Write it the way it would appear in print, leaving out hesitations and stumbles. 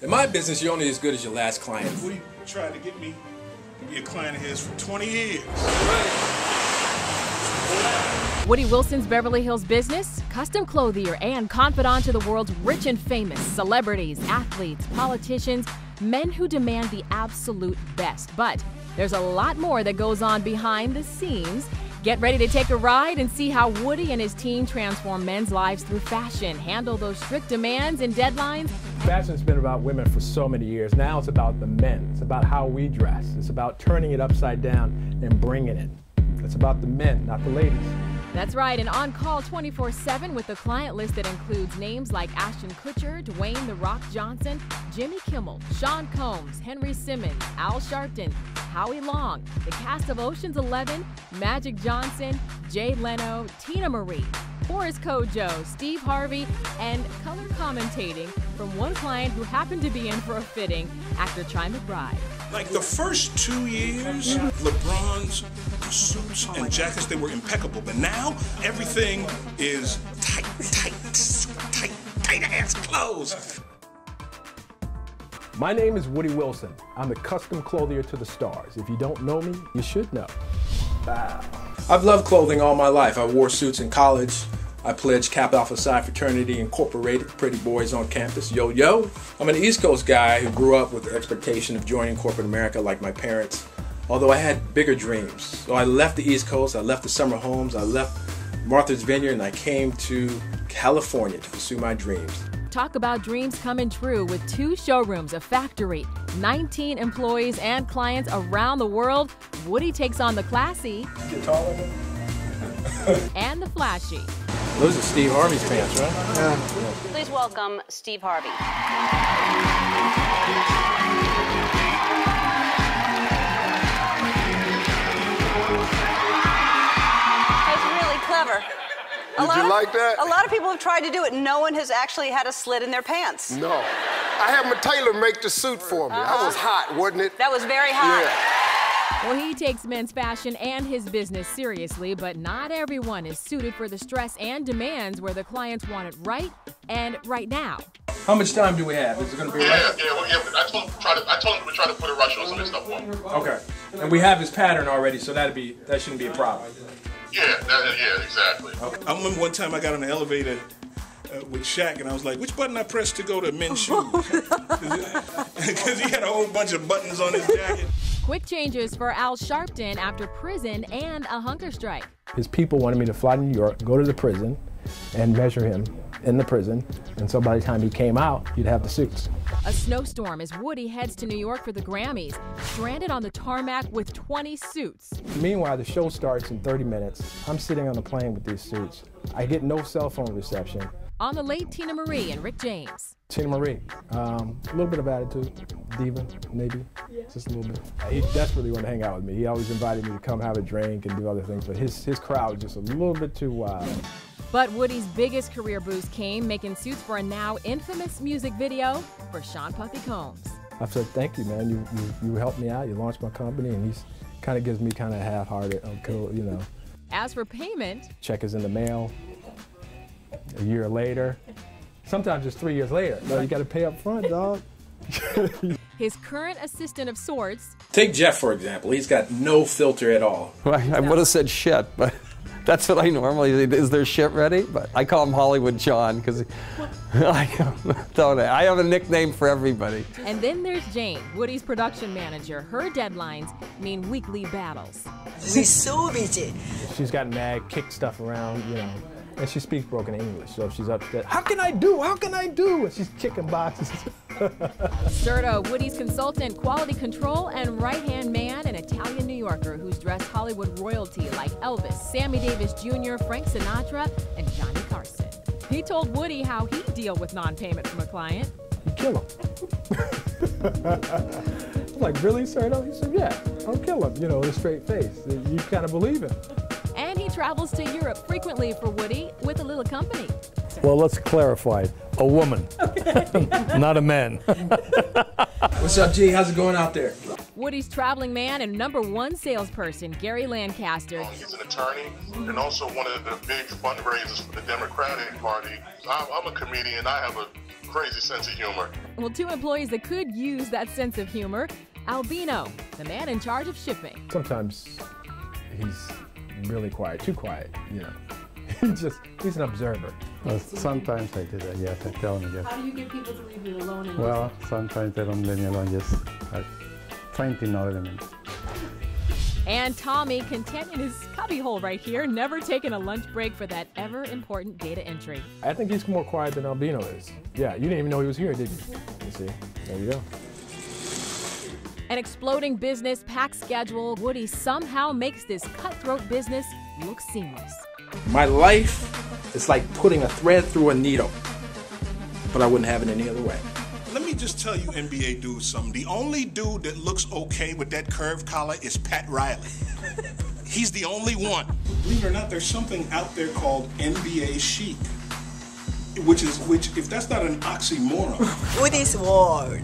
In my business, you're only as good as your last client. Woody tried to get me to be a client of his for 20 years. Woody Wilson's Beverly Hills business, custom clothier and confidant to the world's rich and famous celebrities, athletes, politicians, men who demand the absolute best. But there's a lot more that goes on behind the scenes. Get ready to take a ride and see how Woody and his team transform men's lives through fashion, handle those strict demands and deadlines. Fashion's been about women for so many years. Now it's about the men. It's about how we dress. It's about turning it upside down and bringing it. It's about the men, not the ladies. That's right, and on call 24/7 with a client list that includes names like Ashton Kutcher, Dwayne "The Rock" Johnson, Jimmy Kimmel, Sean Combs, Henry Simmons, Al Sharpton, Howie Long, the cast of Ocean's 11, Magic Johnson, Jay Leno, Tina Marie, Boris Kodjoe, Steve Harvey, and color commentating from one client who happened to be in for a fitting, actor Chi McBride. Like the first 2 years, LeBron's suits and jackets, they were impeccable. But now, everything is tight-ass clothes. My name is Woody Wilson. I'm the custom clothier to the stars. If you don't know me, you should know. Wow. I've loved clothing all my life. I wore suits in college. I pledged Kappa Alpha Psi Fraternity Incorporated, Pretty Boys on Campus, yo yo. I'm an East Coast guy who grew up with the expectation of joining corporate America like my parents, although I had bigger dreams. So I left the East Coast, I left the summer homes, I left Martha's Vineyard, and I came to California to pursue my dreams. Talk about dreams coming true with 2 showrooms, a factory, 19 employees and clients around the world. Woody takes on the classy and the flashy. Those are Steve Harvey's pants, right? Yeah. Please welcome Steve Harvey. That's really clever. Did you like that? A lot of people have tried to do it. No one has actually had a slit in their pants. No. I had my tailor make the suit for me. That was hot, wasn't it? That was very hot. Yeah. Well, he takes men's fashion and his business seriously, but not everyone is suited for the stress and demands where the clients want it right and right now. How much time do we have? Is it going to be I told him to try to put a rush on some of this stuff for me. Okay. And we have his pattern already, so that shouldn't be a problem. Yeah, exactly. Okay. I remember one time I got on the elevator with Shaq, and I was like, which button I pressed to go to men's shoes? Because he had a whole bunch of buttons on his jacket. Quick changes for Al Sharpton after prison and a hunger strike. His people wanted me to fly to New York, go to the prison, and measure him in the prison. And so by the time he came out, he'd have the suits. A snowstorm as Woody heads to New York for the Grammys, stranded on the tarmac with 20 suits. Meanwhile, the show starts in 30 minutes. I'm sitting on the plane with these suits. I get no cell phone reception. On the late Tina Marie and Rick James. Tina Marie, a little bit of attitude, diva, maybe, just a little bit. He desperately wanted to hang out with me. He always invited me to come have a drink and do other things, but his crowd was just a little bit too wild. But Woody's biggest career boost came making suits for a now infamous music video for Sean Puffy Combs. I said, thank you, man. You helped me out. You launched my company, and he kind of gives me kind of half-hearted, you know. As for payment, check is in the mail. A year later, sometimes it's 3 years later. No, you got to pay up front, dog. his current assistant of sorts. Take Jeff, for example. He's got no filter at all. Well, I would have said shit, but that's what I normally, is there shit ready? But I call him Hollywood John because I have a nickname for everybody. And then there's Jane, Woody's production manager. Her deadlines mean weekly battles. We're so busy. She's got mad, kick stuff around, you know. And she speaks broken English, so if she's upset, how can I do? How can I do? And she's kicking boxes. Serta, Woody's consultant, quality control, and right-hand man, an Italian New Yorker who's dressed Hollywood royalty like Elvis, Sammy Davis Jr., Frank Sinatra, and Johnny Carson. He told Woody how he'd deal with non-payment from a client. You kill him. I'm like, really, Serta? He said, yeah, I'll kill him, you know, with a straight face. You kind of believe him. And he travels to Europe frequently for Woody with a little company. Well, let's clarify. A woman, not a man. What's up, G? How's it going out there? Woody's traveling man and #1 salesperson, Gary Lancaster. He's an attorney and also one of the big fundraisers for the Democratic Party. I'm a comedian. I have a crazy sense of humor. Well, 2 employees that could use that sense of humor. Albino, the man in charge of shipping. Sometimes he's really quiet, too quiet, you know. He's an observer. Well, sometimes I do that, yes, I tell them, yes. How do you get people to leave you alone? Well, sometimes they don't leave me alone, just trying to know them. And Tommy, content in his cubbyhole right here, never taking a lunch break for that ever-important data entry. I think he's more quiet than Albino is. Yeah, you didn't even know he was here, did you? You see, there you go. An exploding business, packed schedule, Woody somehow makes this cutthroat business look seamless. My life is like putting a thread through a needle, but I wouldn't have it any other way. Let me just tell you NBA dudes something. The only dude that looks okay with that curved collar is Pat Riley. He's the only one. Believe it or not, there's something out there called NBA chic, which if that's not an oxymoron. Woody's World.